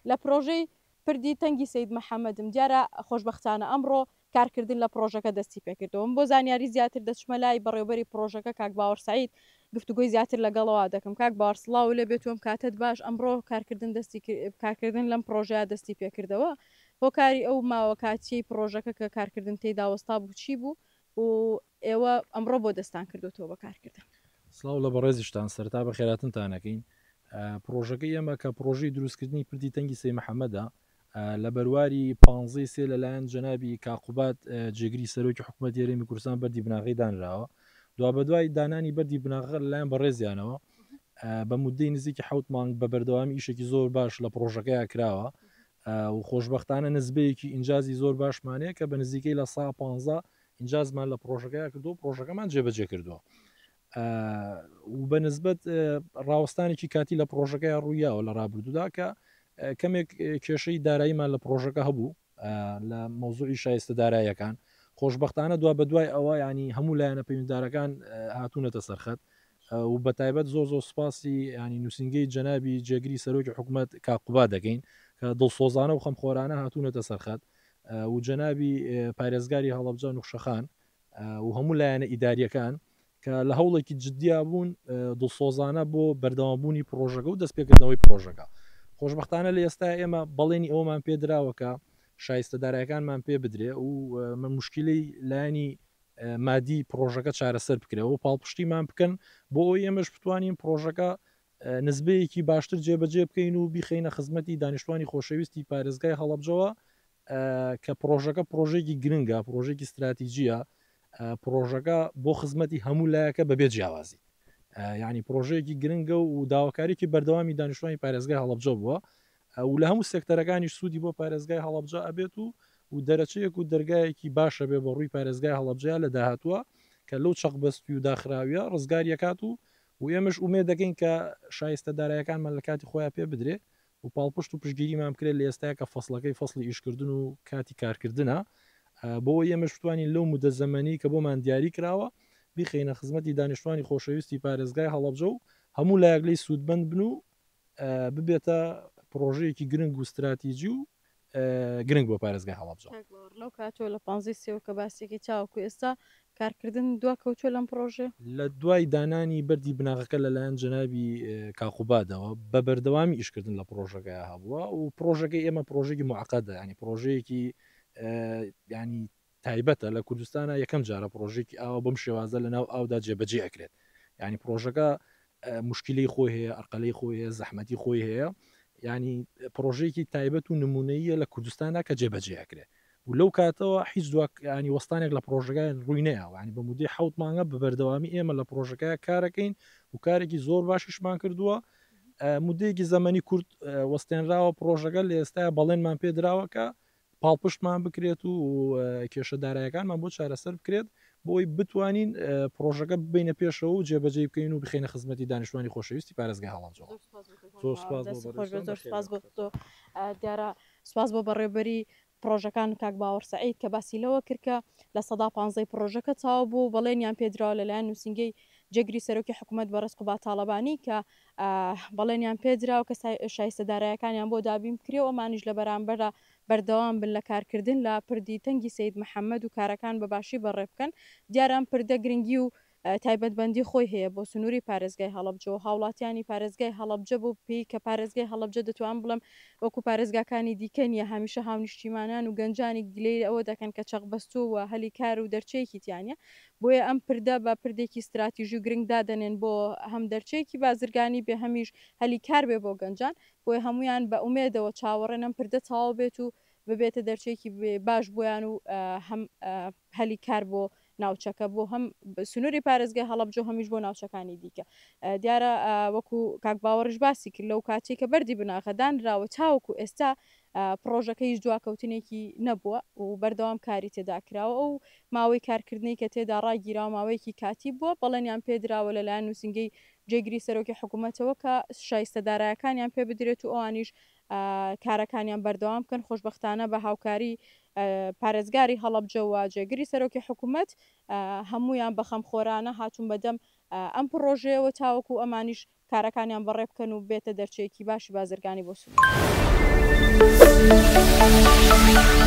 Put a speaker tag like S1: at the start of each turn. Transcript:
S1: لە پرۆژەی پردی تەنگی سید محەممەدم دیارە خۆشببختانە ئەمڕۆ کارکردن لە پرۆژەکە دەستی پێکردەوە بۆ زانیاری زیاتر دەچمە لای بەڕێوبەری پرۆژەکە کاک باوەڕ سعید گفتوگوی زیاتر لەگەڵەوە دەکەم کاک باوەڕسڵاو لێ بێتوم کاتت باش ئەمڕۆ کارکردن لەم پرۆژەیە دەستی پێکردەوە هۆکاری ئەو ماوە کاتی پرۆژەکە کە کارکردن تێدا وەستا بوو چی بوو و ئێوە ئەمڕۆ بۆ دەستان کردوەوە بە کارکردن.
S2: سلااو لە بەڕێزیشتان سەرتا بە خێراتنتانەکەین پرۆژەکەی ئێمە کە پرۆژەی دروستکردنی پردی تەنگی سەی محەممەدا لە بەرواری 15 سێ لەلایەن جەنابی کاقوبات جێگری سەرۆکی حکوومەت یێرەمی کوردستان بەردی بناغی دانراوە دوا بە دوای دانانی بەردی بناغە لەلایەن بەڕێزیانەوە بە مودەی نزیکی حوت مانگ بە بەردەوامی ئیشێکی زۆر باش لە پرۆژەکەی کراوە و خۆشببختانە نزبەیەکی ئینجازی زۆر باشمانەیە کە بە نزیکەی لە 15 ئینجازمان لە پرۆژەکەی کردو پرۆژەکەمان جێبەجێ کردووە و بە نسبت ڕاوەستانێکی کاتی لە پرۆژەکەی ڕوویاوە لە ڕابردوودا کە کەمێک کێشەی داراییمان لە پرۆژەکە هەبوو لە مۆزوعی شایستە داراییەکان خۆشببختانە دوا بە دوای ئەوە ینی هەموو لایەنە پەیوەنددارەکان هاتوونەتە سەرخەت و بە تایبەت زۆر سوپاسی ینی نووسنگەی جەنابی جێگری سەرۆکی حکوومەت کاقوبا دەکەین کە دڵسۆزانە و خەمخۆرانە هاتوونەتە سەرخەت و جەنابی پارێزگاری هەڵەبجە نوخشەخان و هەموو لایەنە ئیداریەکان کە لە هەوڵێکی جددیا بوون دڵسۆزانە بۆ بەردەوامبوونی پرۆژەکە و دەستپێکردنەوەی پرۆژەکە خۆشببختانە لە ئێستا ئێمە بەڵێنی ئەومان پێدراوەکە شایستە دارایەکانمان پێ بدرێ و من مشکلی لایانی مادی پرۆژەکە چارەسەر بکرێەوە و پاڵپشتیمان بکەن بۆ ئەوی ئێمەش بتوانین پرۆژەکە نسبەیەکی باشتر جێبەجێ بکەین و بیخینە خزمەتی دانیشتوانی خۆشەویستی پارێزگای هەڵەبجەوە کە پرۆژەکە پرۆژێکی گرنگە پرۆژێکی استراتیژیە پرۆژەکە بۆ خزمەتی هەموو لایەکە بەبێ جیاوازی ینی پرۆژەیەکی گرنگە و داواکاریی بەردەوامی دانیشتوانی پارێزگای هەڵەبجە بووە و لە هەموو سێکتەرەکانیش سوودی بۆ پارێزگای هەڵەبجە ئەبێت و دەرەچەیەک و دەرگایەکی باشە بێ بە ڕووی پارێزگای هەڵەبجەیە لە داهاتووە کە لەو چەقبەستی و داخراویە ڕزگاریەکات و ئێمەش ئومێ دەگەین کە شایستە دارایەکانمان لە کاتی خۆیان پێ بدرێ و پاڵپشت و پشگیریمان بکرێت لە ئێستاە کە فەسلەکەی فەسلی ئیشکردن و کاتی کارکردنە بۆ ئێمەش بتوانین لەو مدە زەمەنی کە بۆمان دیاری کراوە بیخینە خزمەتی دانیشتوانی خۆشەویستی پارێزگای هەڵەبجە و هەموو لایەکلەی سوودبند بن و ببێتە پرۆژەیەکی گرنگ و استراتیژی و گرنگ بۆ پارێزگای هەڵەبجە
S1: لەو کاتۆ لە 15 سێەوە کە باسێکی چاوکو ئێستا کارکردن دوا کەوتۆ لەم پرۆژێ
S2: لە دوای دانانی بەردی بناغەکە لەلایەن جەنابی کاقوبادەوە بە بەردەوامی ئیشکردن لە پرۆژەکەی هەبووە و پرۆژەکەی ئێمە پرۆژێکی معقەدە ینی پرۆژەیەکی ینی تایبەتە لە کوردستانە یەکەم جارە پرۆژێکی ئاوە بەم شێوازە لە ناو ئاودا جێبەجێ ئەکرێت ینی پرۆژەکە مشکلی خۆی هەیە ئەرقەلەی خۆی هەیە زەحمەتی خۆی هەیە ینی پرۆژێکی تایبەت و نمونەیە لە کوردستاندا کە جێبەجێ ئەکرێت و لەو کاتەوە هیچ ینی وەستانێک لە پرۆژەکە ڕووی نەیەوە ینی بە مودەی حوت مانگە بە بەردەوامی ئێمە لە پرۆژەکە کارەکەین و کارێکی زۆر باشیشمان کردووە مودەیەکی زەمەنی کورت وەستێنراوە پرۆژەکە لە ئێستا بەڵێنمان پێدراوەکە پاڵپشتمان بکرێت و کێشە دارایەکانمان بۆ چارەسەر بکرێت بۆی بتوانین پرۆژەکە ببینە پێشەوە و جێبەجێ بکەین و بخینە خزمەتی دانیشتوانی خۆشەویستی پارێزگای هەڵەبجە
S1: دیارە سواز بۆ بەڕێبەری پرۆژەکان کاک باوەڕ سعید کە باسی لەوە کردکە لە 15 پرۆژەکە چاو بوو بەڵێنیان پێدراوە لەلایەن نووسنگەی جێگری سەرۆکی حکوومەت بەڕێز قوبات تاڵەبانی کە بەڵێنیان پێدراوە کە شایستە دارایەکانیان بۆ دابین بکرێەوە ئەمانیش لە بەرامبەرە بەردەوام بن لە کارکردن لە پردی تەنگی سید محەممەد و کارەکان بەباشی بەڕێ بکەن دیاران پردە گرنگی و تایبەتبندی خۆی هەیە بۆ سنووری پارێزگای هەڵەبجە و هاوڵاتیانی پارێزگای هەڵەبجە بۆ پێی کە پارێزگای هەڵەبجە دەتوان بڵم وەکو پارێزگاکانی دیکە نیە هەمیشە هاونیشتیمانان و گەنجانی گلەی ئەوە دەکەن کە چەقبەستوو و هەلی کار و دەرچەیەکی تیانە بۆیە ئەم پردە بە پردێکی استراتیژی و گرنگ دادەنێن بۆ هەم دەرچەیەکی بازرگانی بێ هەمیش هەلی کار بێ بۆ گەنجان بۆی هەمویان بە ئومێدەوە چاوەڕێن ئەم پردە تاوا بێت و ببێتە دەرچێکی باش بۆیان و هەم هەلی کار بۆ ناوچەکە بۆ هەم سنووری پارێزگای هەڵەبجە هەمیش بۆ ناوچەکانی دیکە دیارە وەکو کاک باوەڕش باسی کرد لەو کاتێک کە بەردی بناغەدانراوە چاوەکو ئێستا پرۆژەکەیش دواکەوتنێکی نەبووە و بەردەوام کاری تێدا کراوە ئەو ماوەی کارکردنی کە تێدا ڕاگیرا ماوەیەکی کاتی بووە بەڵێنیان پێدراوە لەلایەن نووسنگەی جێگری سەرۆکی حکوومەتەوە کە شایستە دارایەکانیان پێ بدرێت و ئەوانیش کارەکانیان بەردەوام بکەن خۆشببختانە بە هاوکاری پارێزگاری هەڵەبجە و جێگری سەرۆکی حکوومەت هەمویان بە خەمخۆرانە هاتوون بەدەم ئەم پرۆژەیەوە تاوەکو ئەمانیش کارەکانیان بەڕێ بکەن و بێتە دەرچەیەکی باشی بازرگانی بۆ سوود. بێت.